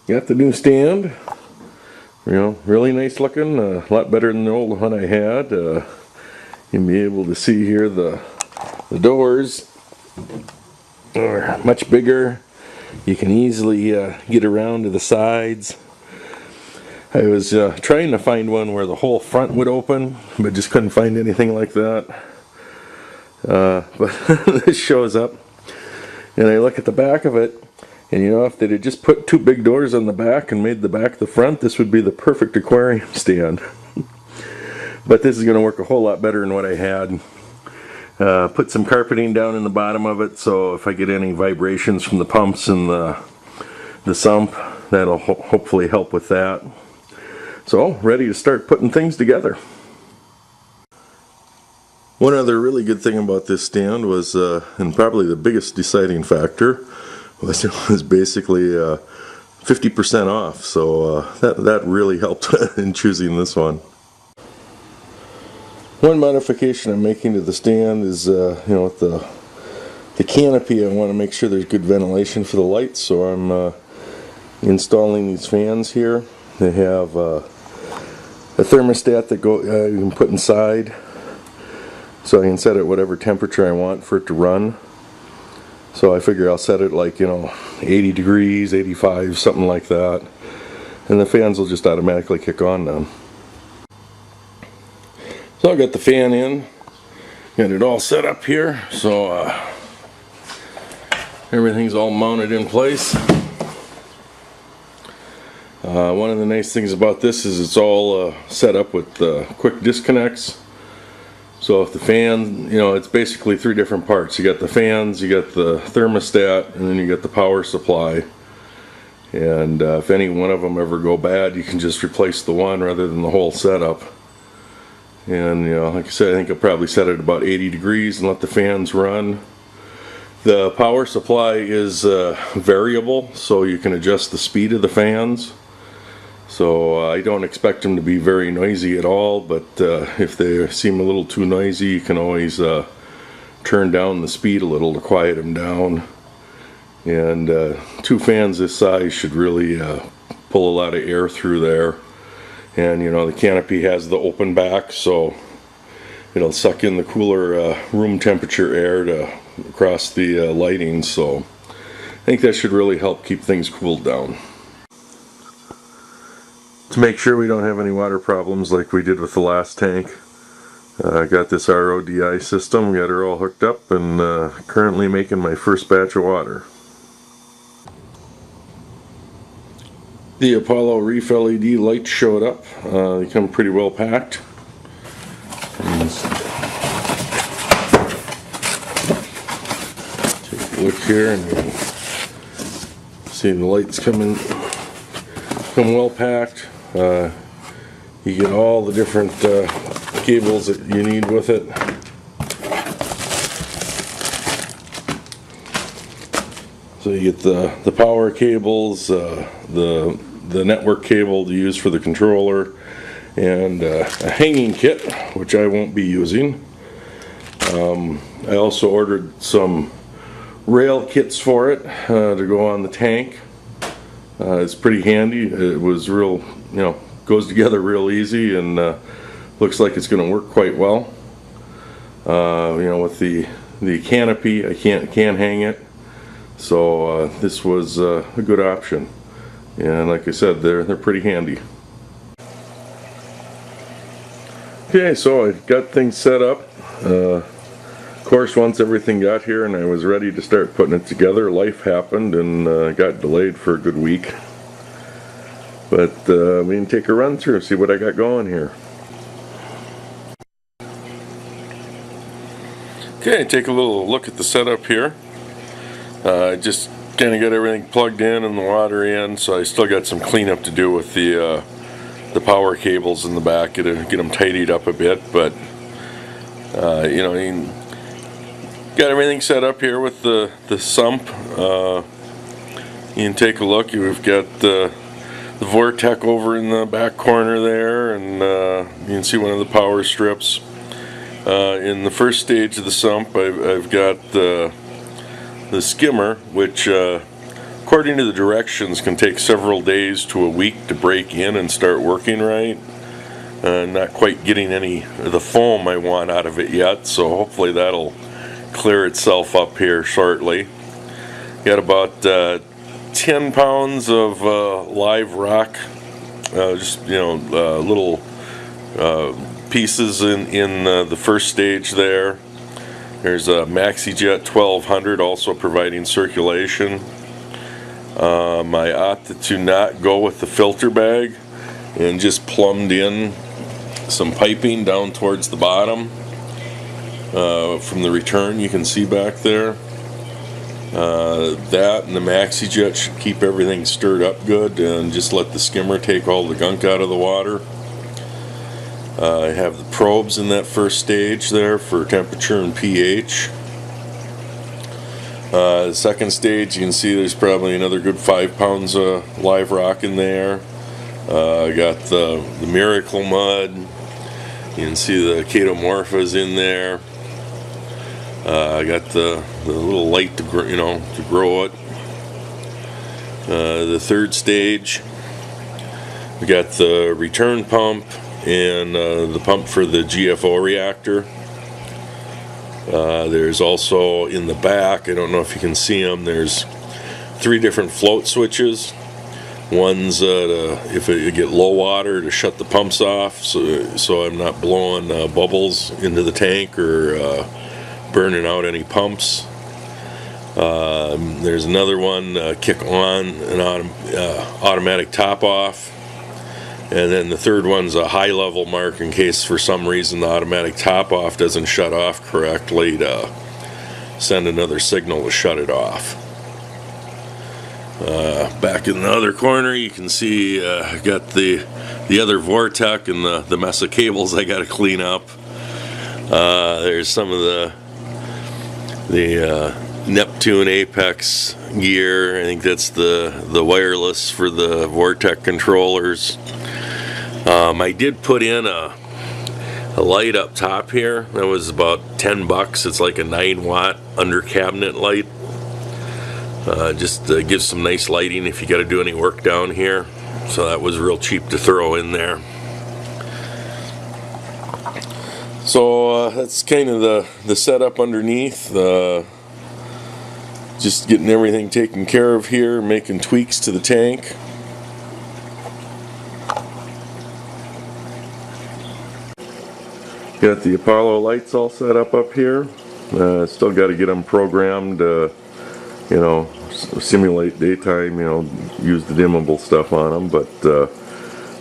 Got the new stand. You know, really nice looking. A lot better than the old one I had. You'll be able to see here the doors are much bigger. You can easily get around to the sides. I was trying to find one where the whole front would open, but just couldn't find anything like that. But this shows up, and I look at the back of it, and you know, if they'd just put two big doors on the back and made the back the front, this would be the perfect aquarium stand. But this is going to work a whole lot better than what I had. Put some carpeting down in the bottom of it, so if I get any vibrations from the pumps and the sump, that'll hopefully help with that. So, ready to start putting things together. One other really good thing about this stand was, and probably the biggest deciding factor, was it was basically 50% off. So that really helped in choosing this one. One modification I'm making to the stand is, you know, with the canopy, I want to make sure there's good ventilation for the lights. So I'm installing these fans here. They have a thermostat that you can put inside, so I can set it whatever temperature I want for it to run. So I figure I'll set it like, you know, 80 degrees, 85, something like that, and the fans will just automatically kick on then. So I got the fan in, got it all set up here, so everything's all mounted in place. One of the nice things about this is it's all set up with quick disconnects. So if the fan, you know, it's basically three different parts. You got the fans, you got the thermostat, and then you got the power supply. And if any one of them ever go bad, you can just replace the one rather than the whole setup. And, you know, like I said, I think I'll probably set it about 80 degrees and let the fans run. The power supply is variable, so you can adjust the speed of the fans. So I don't expect them to be very noisy at all, but if they seem a little too noisy, you can always turn down the speed a little to quiet them down. And two fans this size should really pull a lot of air through there. And you know, the canopy has the open back, so it'll suck in the cooler room temperature air across the lighting. So I think that should really help keep things cooled down. To make sure we don't have any water problems like we did with the last tank, I got this RODI system, got her all hooked up, and currently making my first batch of water. The Apollo Reef LED lights showed up. They come pretty well packed. Take a look here and see the lights come well packed. You get all the different cables that you need with it. So you get the power cables, the network cable to use for the controller, and a hanging kit, which I won't be using. I also ordered some rail kits for it to go on the tank. It's pretty handy. It was real, you know, goes together real easy, and looks like it's going to work quite well. You know, with the canopy, I can't hang it, so this was a good option. And like I said, they're pretty handy. Okay, so I got things set up. Of course, once everything got here and I was ready to start putting it together, life happened and got delayed for a good week. But we can take a run through, see what I got going here. Okay, take a little look at the setup here. Just kind of got everything plugged in and the water in, so I still got some cleanup to do with the power cables in the back, get them tidied up a bit. But you know, you got everything set up here with the sump. You can take a look. We've got the Vortec over in the back corner there, and you can see one of the power strips. In the first stage of the sump, I've got the skimmer, which according to the directions, can take several days to a week to break in and start working right. Not quite getting any of the foam I want out of it yet, so hopefully that'll clear itself up here shortly. Got about 10 pounds of live rock, just little pieces in the first stage there. There's a MaxiJet 1200 also providing circulation. I opted to not go with the filter bag and just plumbed in some piping down towards the bottom from the return you can see back there. That and the MaxiJet should keep everything stirred up good and just let the skimmer take all the gunk out of the water. I have the probes in that first stage there for temperature and pH. The second stage, you can see there's probably another good 5 pounds of live rock in there. I got the Miracle Mud. You can see the Chaetomorphas in there. I got the little light to grow it. The third stage, we got the return pump and the pump for the GFO reactor. There's also in the back, I don't know if you can see them, there's 3 different float switches. One's if you get low water to shut the pumps off, so I'm not blowing bubbles into the tank or burning out any pumps. There's another one, kick on an automatic top off. And then the third one's a high level mark in case for some reason the automatic top off doesn't shut off correctly, to send another signal to shut it off. Back in the other corner you can see I got the other Vortec and the mess of cables I got to clean up. There's some of the Neptune Apex gear. I think that's the wireless for the Vortec controllers. I did put in a light up top here that was about 10 bucks. It's like a 9-watt under cabinet light. Just gives some nice lighting if you got to do any work down here. So that was real cheap to throw in there. So that's kind of the setup underneath. Just getting everything taken care of here, making tweaks to the tank. Got the Apollo lights all set up here. Still got to get them programmed, simulate daytime, use the dimmable stuff on them, but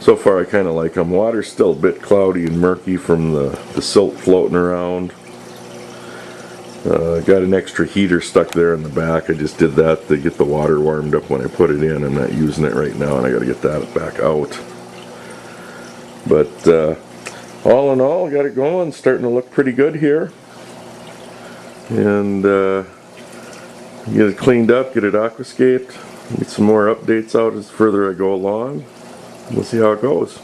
so far I kind of like them. Water's still a bit cloudy and murky from the silt floating around. Got an extra heater stuck there in the back. I just did that to get the water warmed up when I put it in. I'm not using it right now and I got to get that back out. But all in all, got it going, starting to look pretty good here. And get it cleaned up, get it aquascaped, get some more updates out as further I go along. We'll see how it goes.